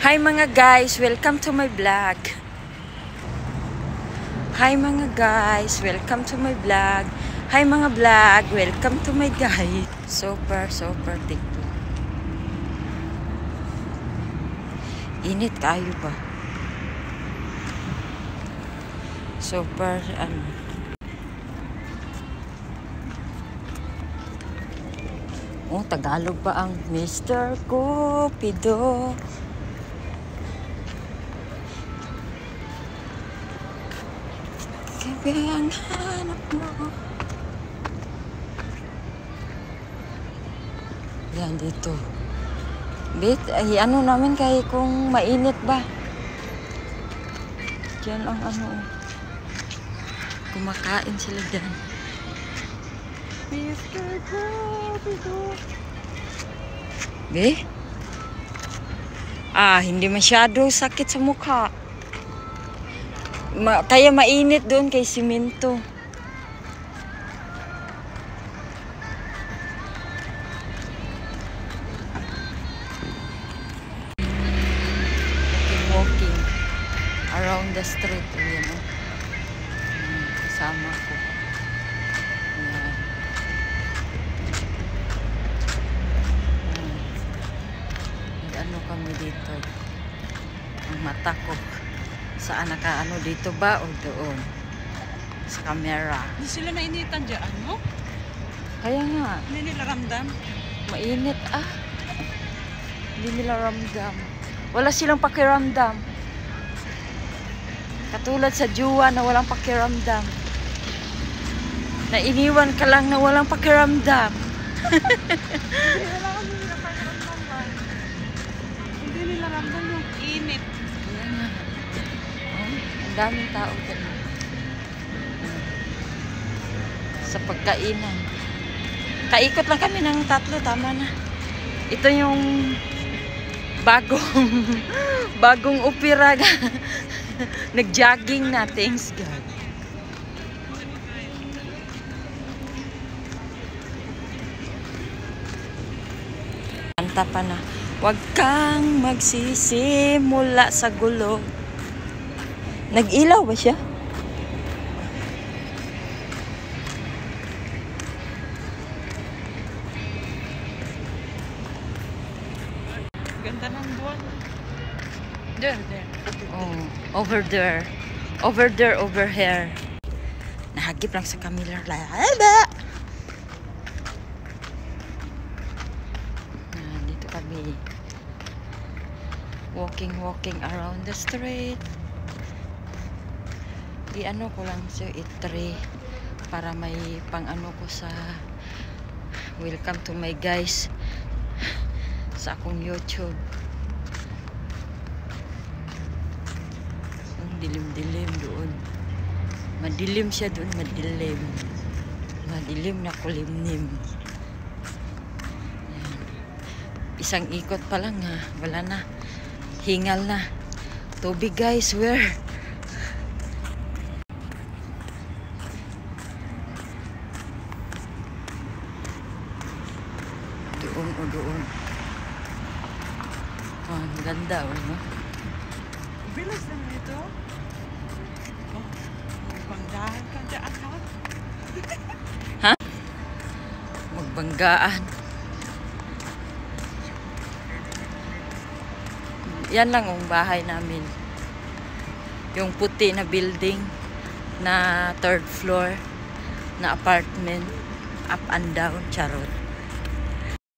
Hi mga guys, welcome to my vlog. Hi mga guys, welcome to my vlog. Hi mga vlog, welcome to my guide. Super TikTok. Init kayo ba? Super Oh, Tagalog pa ang Mr. Cupido. Kaya ang hanap mo. Yan dito. Bit, ay ano namin kay kung mainit ba. Diyan ang kumakain sila dyan. Mr. Cupido. Be? Hindi masyado sakit sa mukha. Kaya mainit doon kay simento. Walking around the street. Ayan, kasama ko. Ayan. Ano kami dito? Ang mata ko. Saan nakaano dito ba o doon? Sa camera. Hindi sila nainitan dyan, no? Kaya nga. Hindi nila ramdam. Mainit Hindi nila ramdam. Wala silang pakiramdam. Katulad sa juwa na walang pakiramdam. Na iniwan ka lang na walang pakiramdam. Hindi nila ramdam yung init. Kaya nga. Ang daming tao dyan. Sa pagkainan. Kaikot lang kami ng 3, tama na. Ito yung bagong opera. Nag-jogging na, thanks God. Kanta pa na. Huwag kang magsisimula sa gulo. Nag-ilaw ba siya? Ganda ng buwan. There. Oh, over there. Over there, over here. Nahagip lang sa camera. Dito kami. Walking around the street. I-ano ko lang siya, itry para may pang-ano ko sa welcome to my guys sa akong YouTube. Ang dilim-dilim doon. Madilim siya doon, madilim. Madilim na kulimnim. Yan. Isang ikot pa lang wala na. Hingal na. Tubig guys, where? Doon. Ang ganda, no? Bilis lang dito. Oh, magbanggaan ka dyan, ha? Ha? Magbanggaan. Yan lang ang bahay namin. Yung puti na building na 3rd floor na apartment. Up and down, charot.